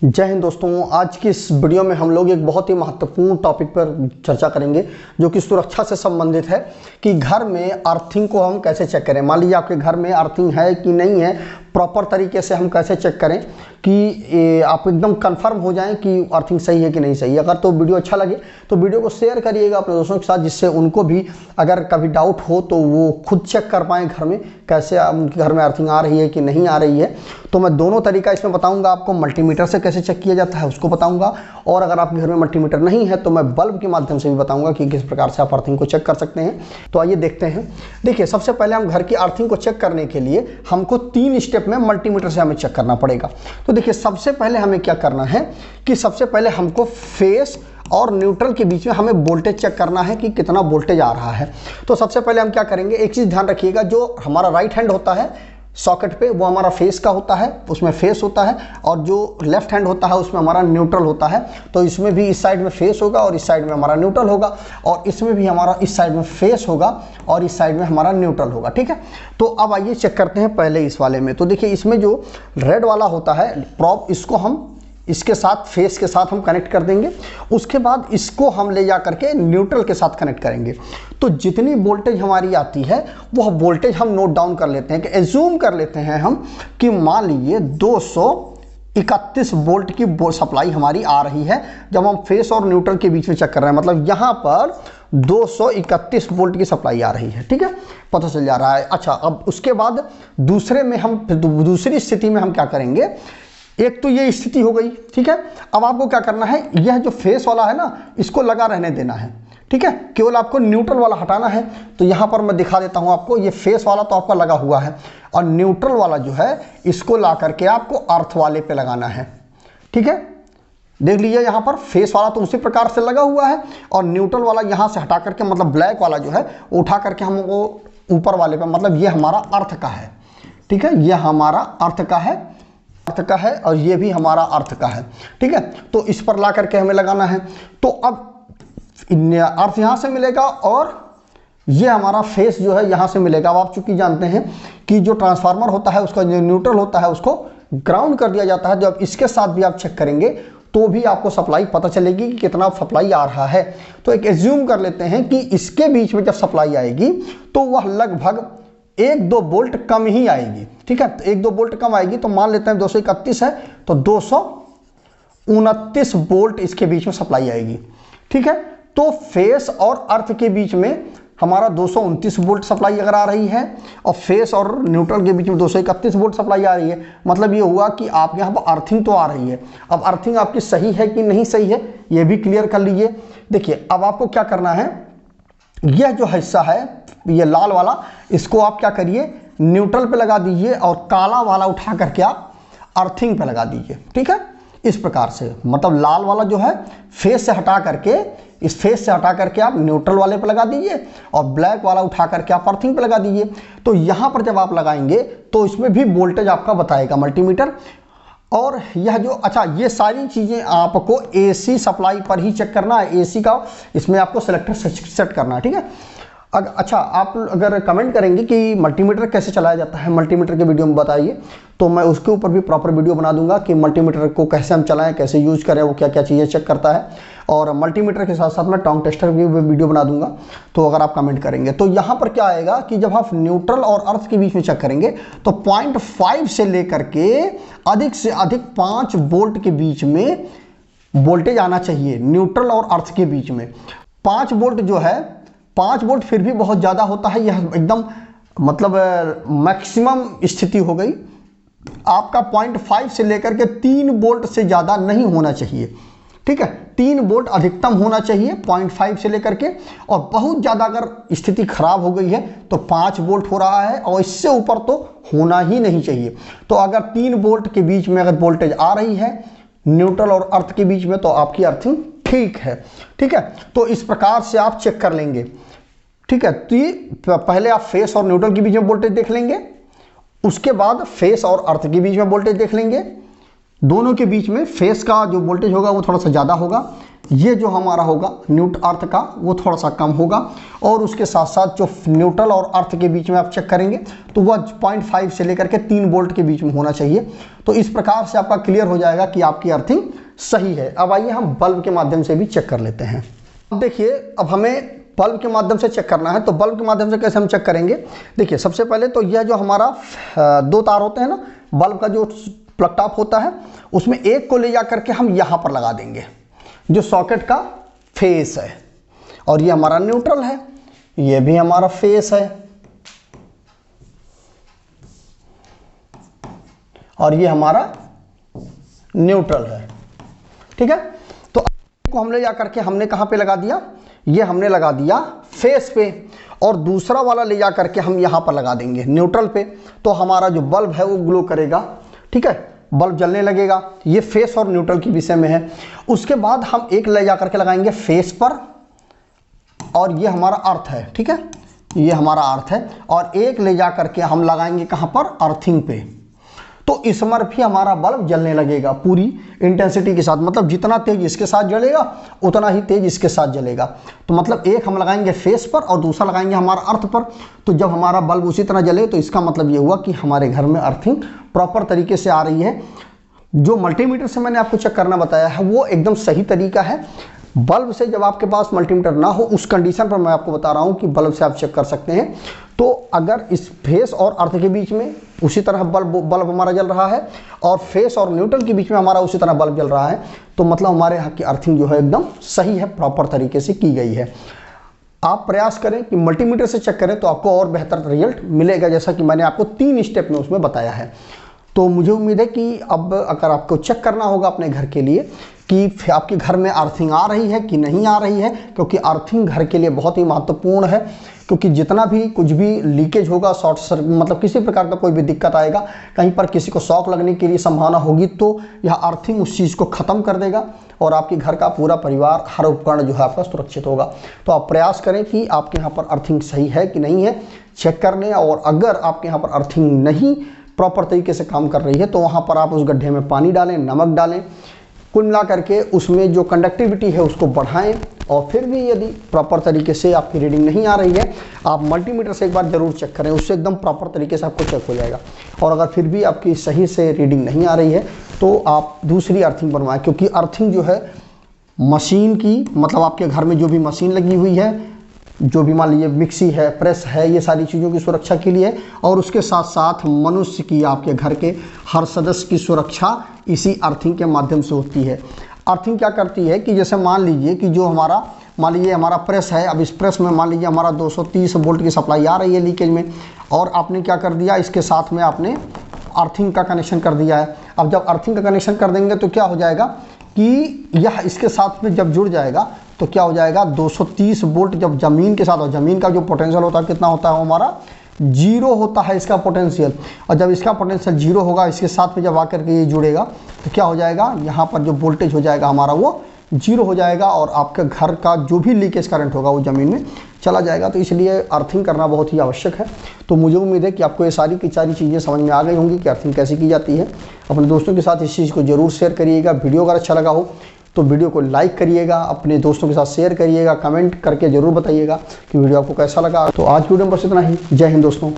जय हिंद दोस्तों। आज की इस वीडियो में हम लोग एक बहुत ही महत्वपूर्ण टॉपिक पर चर्चा करेंगे जो कि सुरक्षा से संबंधित है कि घर में अर्थिंग को हम कैसे चेक करें। मान लीजिए आपके घर में अर्थिंग है कि नहीं है, प्रॉपर तरीके से हम कैसे चेक करें कि आप एकदम कंफर्म हो जाएं कि अर्थिंग सही है कि नहीं सही है। अगर तो वीडियो अच्छा लगे तो वीडियो को शेयर करिएगा अपने दोस्तों के साथ, जिससे उनको भी अगर कभी डाउट हो तो वो खुद चेक कर पाएँ घर में कैसे उनके घर में अर्थिंग आ रही है कि नहीं आ रही है। तो मैं दोनों तरीका इसमें बताऊंगा आपको। मल्टीमीटर से कैसे चेक किया जाता है उसको बताऊंगा, और अगर आपके घर में मल्टीमीटर नहीं है तो मैं बल्ब के माध्यम से भी बताऊंगा कि किस प्रकार से आप अर्थिंग को चेक कर सकते हैं। तो आइए देखते हैं। देखिए, सबसे पहले हम घर की अर्थिंग को चेक करने के लिए हमको 3 स्टेप में मल्टीमीटर से हमें चेक करना पड़ेगा। तो देखिए, सबसे पहले हमें क्या करना है कि सबसे पहले हमको फेस और न्यूट्रल के बीच में हमें वोल्टेज चेक करना है कि कितना वोल्टेज आ रहा है। तो सबसे पहले हम क्या करेंगे, एक चीज़ ध्यान रखिएगा, जो हमारा राइट हैंड होता है सॉकेट पे वो हमारा फेस का होता है, उसमें फेस होता है, और जो लेफ्ट हैंड होता है उसमें हमारा न्यूट्रल होता है। तो इसमें भी इस साइड में फेस होगा और इस साइड में हमारा न्यूट्रल होगा, और इसमें भी हमारा इस साइड में फेस होगा और इस साइड में हमारा न्यूट्रल होगा। ठीक है, तो अब आइए चेक करते हैं पहले इस वाले में। तो देखिए, इसमें जो रेड वाला होता है प्रॉप, इसको हम इसके साथ फेस के साथ हम कनेक्ट कर देंगे। उसके बाद इसको हम ले जा करके न्यूट्रल के साथ कनेक्ट करेंगे। तो जितनी वोल्टेज हमारी आती है वह वोल्टेज हम नोट डाउन कर लेते हैं कि एज्यूम कर लेते हैं हम कि मान लीजिए 231 वोल्ट की सप्लाई हमारी आ रही है जब हम फेस और न्यूट्रल के बीच में चेक कर रहे हैं। मतलब यहाँ पर 231 वोल्ट की सप्लाई आ रही है। ठीक है, पता चल जा रहा है। अच्छा, अब उसके बाद दूसरी स्थिति में हम क्या करेंगे, एक तो ये स्थिति हो गई। ठीक है, अब आपको क्या करना है, यह जो फेस वाला है ना इसको लगा रहने देना है। ठीक है, केवल आपको न्यूट्रल वाला हटाना है। तो यहां पर मैं दिखा देता हूं आपको, ये फेस वाला तो आपका लगा हुआ है, और न्यूट्रल वाला जो है इसको ला करके आपको अर्थ वाले पे लगाना है। ठीक है, देख लीजिए, यहां पर फेस वाला तो उसी प्रकार से लगा हुआ है, और न्यूट्रल वाला यहां से हटा करके, मतलब ब्लैक वाला जो है उठा करके हमको ऊपर वाले पे, मतलब ये हमारा अर्थ का है। ठीक है, ये हमारा अर्थ का है और ये भी हमारा अर्थ का है। ठीक है, तो इस पर ला करके हमें लगाना है। तो अब अर्थ यहां से मिलेगा और ये हमारा फेस जो है यहां से मिलेगा। अब आप चूंकि जानते हैं कि जो ट्रांसफार्मर होता है उसका जो न्यूट्रल होता है उसको ग्राउंड कर दिया जाता है। जब इसके साथ भी आप चेक करेंगे तो भी आपको सप्लाई पता चलेगी कि कितना सप्लाई आ रहा है। तो एक एज्यूम कर लेते हैं कि इसके बीच में जब सप्लाई आएगी तो वह लगभग 1-2 वोल्ट कम ही आएगी। ठीक है, तो 1-2 वोल्ट कम आएगी। तो मान लेते हैं 231 है तो 229 वोल्ट इसके बीच में सप्लाई आएगी। ठीक है, तो फेस और अर्थ के बीच में हमारा 229 वोल्ट सप्लाई अगर आ रही है और फेस और न्यूट्रल के बीच में 231 वोल्ट सप्लाई आ रही है, मतलब ये हुआ कि आप यहाँ पर अर्थिंग तो आ रही है। अब अर्थिंग आपकी सही है कि नहीं सही है ये भी क्लियर कर लीजिए। देखिए, अब आपको क्या करना है, यह जो हिस्सा है ये लाल वाला, इसको आप क्या करिए, न्यूट्रल पे लगा दीजिए, और काला वाला उठा करके आप अर्थिंग पे लगा दीजिए। ठीक है, इस प्रकार से, मतलब लाल वाला जो है फेस से हटा करके, इस फेस से हटा करके आप न्यूट्रल वाले पे लगा दीजिए, और ब्लैक वाला उठा करके आप अर्थिंग पे लगा दीजिए। तो यहाँ पर जब आप लगाएंगे तो इसमें भी वोल्टेज आपका बताएगा मल्टीमीटर। और यह जो, अच्छा, ये सारी चीज़ें आपको AC सप्लाई पर ही चेक करना है। AC का इसमें आपको सिलेक्टर सेट करना है। ठीक है, अच्छा, आप अगर कमेंट करेंगे कि मल्टीमीटर कैसे चलाया जाता है, मल्टीमीटर के वीडियो में बताइए, तो मैं उसके ऊपर भी प्रॉपर वीडियो बना दूंगा कि मल्टीमीटर को कैसे हम चलाएं, कैसे यूज करें, वो क्या क्या चीज़ें चेक करता है। और मल्टीमीटर के साथ साथ मैं टोंग टेस्टर भी वीडियो बना दूंगा, तो अगर आप कमेंट करेंगे। तो यहाँ पर क्या आएगा कि जब आप न्यूट्रल और अर्थ के बीच में चेक करेंगे तो 0.5 से लेकर के अधिक से अधिक 5 वोल्ट के बीच में वोल्टेज आना चाहिए न्यूट्रल और अर्थ के बीच में। 5 वोल्ट जो है, 5 वोल्ट फिर भी बहुत ज़्यादा होता है, यह एकदम मतलब मैक्सिमम स्थिति हो गई। आपका 0.5 से लेकर के 3 वोल्ट से ज़्यादा नहीं होना चाहिए। ठीक है, 3 वोल्ट अधिकतम होना चाहिए 0.5 से लेकर के, और बहुत ज़्यादा अगर स्थिति खराब हो गई है तो 5 वोल्ट हो रहा है, और इससे ऊपर तो होना ही नहीं चाहिए। तो अगर 3 वोल्ट के बीच में अगर वोल्टेज आ रही है न्यूट्रल और अर्थ के बीच में तो आपकी अर्थिंग ठीक है। ठीक है, तो इस प्रकार से आप चेक कर लेंगे। ठीक है, तो पहले आप फेस और न्यूट्रल के बीच में वोल्टेज देख लेंगे, उसके बाद फेस और अर्थ के बीच में वोल्टेज देख लेंगे। दोनों के बीच में फेस का जो वोल्टेज होगा वो थोड़ा सा ज़्यादा होगा, ये जो हमारा होगा अर्थ का वो थोड़ा सा कम होगा, और उसके साथ साथ जो न्यूट्रल और अर्थ के बीच में आप चेक करेंगे तो वह 0.5 से लेकर के 3 वोल्ट के बीच में होना चाहिए। तो इस प्रकार से आपका क्लियर हो जाएगा कि आपकी अर्थिंग सही है। अब आइए हम बल्ब के माध्यम से भी चेक कर लेते हैं। अब देखिए, अब हमें बल्ब के माध्यम से चेक करना है, तो बल्ब के माध्यम से कैसे हम चेक करेंगे। देखिए, सबसे पहले तो यह जो हमारा 2 तार होते हैं ना, बल्ब का जो प्लग टॉप होता है, उसमें एक को ले जा करके हम यहाँ पर लगा देंगे, जो सॉकेट का फेस है, और ये हमारा न्यूट्रल है, ये भी हमारा फेस है, और ये हमारा न्यूट्रल है। ठीक है, तो को हम ले जा करके हमने कहाँ पे लगा दिया, ये हमने लगा दिया फेस पे, और दूसरा वाला ले जा करके हम यहाँ पर लगा देंगे न्यूट्रल पे, तो हमारा जो बल्ब है वो ग्लो करेगा। ठीक है, बल्ब जलने लगेगा। ये फेस और न्यूट्रल के विषय में है। उसके बाद हम एक ले जा करके लगाएंगे फेस पर, और ये हमारा अर्थ है। ठीक है, ये हमारा अर्थ है, और एक ले जा करके हम लगाएंगे कहाँ पर, अर्थिंग पे। तो इस पर भी हमारा बल्ब जलने लगेगा पूरी इंटेंसिटी के साथ, मतलब जितना तेज इसके साथ जलेगा उतना ही तेज इसके साथ जलेगा। तो मतलब एक हम लगाएंगे फेस पर और दूसरा लगाएंगे हमारा अर्थ पर। तो जब हमारा बल्ब उसी तरह जले तो इसका मतलब ये हुआ कि हमारे घर में अर्थिंग प्रॉपर तरीके से आ रही है। जो मल्टीमीटर से मैंने आपको चेक करना बताया है वो एकदम सही तरीका है। बल्ब से जब आपके पास मल्टीमीटर ना हो उस कंडीशन पर मैं आपको बता रहा हूँ कि बल्ब से आप चेक कर सकते हैं। तो अगर इस फेस और अर्थ के बीच में उसी तरह बल्ब हमारा जल रहा है, और फेस और न्यूट्रल के बीच में हमारा उसी तरह बल्ब जल रहा है, तो मतलब हमारे यहाँ की अर्थिंग जो है एकदम सही है, प्रॉपर तरीके से की गई है। आप प्रयास करें कि मल्टीमीटर से चेक करें तो आपको और बेहतर रिजल्ट मिलेगा, जैसा कि मैंने आपको 3 स्टेप में उसमें बताया है। तो मुझे उम्मीद है कि अब अगर आपको चेक करना होगा अपने घर के लिए कि आपके घर में अर्थिंग आ रही है कि नहीं आ रही है, क्योंकि अर्थिंग घर के लिए बहुत ही महत्वपूर्ण है। क्योंकि जितना भी कुछ भी लीकेज होगा, शॉर्ट सर्किट, मतलब किसी प्रकार का कोई भी दिक्कत आएगा, कहीं पर किसी को शॉक लगने के लिए संभावना होगी, तो यह अर्थिंग उस चीज़ को ख़त्म कर देगा, और आपके घर का पूरा परिवार, हर उपकरण जो है आपका सुरक्षित होगा। तो आप प्रयास करें कि आपके यहाँ पर अर्थिंग सही है कि नहीं है, चेक कर लें। और अगर आपके यहाँ पर अर्थिंग नहीं प्रॉपर तरीके से काम कर रही है तो वहाँ पर आप उस गड्ढे में पानी डालें, नमक डालें, कुल मिला करके उसमें जो कंडक्टिविटी है उसको बढ़ाएं। और फिर भी यदि प्रॉपर तरीके से आपकी रीडिंग नहीं आ रही है, आप मल्टीमीटर से एक बार ज़रूर चेक करें, उससे एकदम प्रॉपर तरीके से आपको चेक हो जाएगा। और अगर फिर भी आपकी सही से रीडिंग नहीं आ रही है तो आप दूसरी अर्थिंग बनवाएं, क्योंकि अर्थिंग जो है मशीन की, मतलब आपके घर में जो भी मशीन लगी हुई है, जो भी मान लीजिए मिक्सी है, प्रेस है, ये सारी चीज़ों की सुरक्षा के लिए, और उसके साथ साथ मनुष्य की, आपके घर के हर सदस्य की सुरक्षा इसी अर्थिंग के माध्यम से होती है। अर्थिंग क्या करती है कि जैसे मान लीजिए कि जो हमारा, मान लीजिए हमारा प्रेस है, अब इस प्रेस में मान लीजिए हमारा 230 वोल्ट की सप्लाई आ रही है लीकेज में, और आपने क्या कर दिया, इसके साथ में आपने अर्थिंग का कनेक्शन कर दिया है। अब जब अर्थिंग का कनेक्शन कर देंगे तो क्या हो जाएगा कि यह इसके साथ में जब जुड़ जाएगा तो क्या हो जाएगा, 230 वोल्ट जब ज़मीन के साथ, और ज़मीन का जो पोटेंशियल होता है कितना होता है, वो हमारा 0 होता है इसका पोटेंशियल। और जब इसका पोटेंशियल 0 होगा, इसके साथ में जब आकर के ये जुड़ेगा तो क्या हो जाएगा, यहाँ पर जो वोल्टेज हो जाएगा हमारा वो 0 हो जाएगा, और आपके घर का जो भी लीकेज करंट होगा वो ज़मीन में चला जाएगा। तो इसलिए अर्थिंग करना बहुत ही आवश्यक है। तो मुझे उम्मीद है कि आपको ये सारी की सारी चीज़ें समझ में आ गई होंगी कि अर्थिंग कैसे की जाती है। अपने दोस्तों के साथ इस चीज़ को ज़रूर शेयर करिएगा। वीडियो अगर अच्छा लगा हो तो वीडियो को लाइक करिएगा, अपने दोस्तों के साथ शेयर करिएगा, कमेंट करके ज़रूर बताइएगा कि वीडियो आपको कैसा लगा। तो आज वीडियो में बस इतना ही। जय हिंद दोस्तों।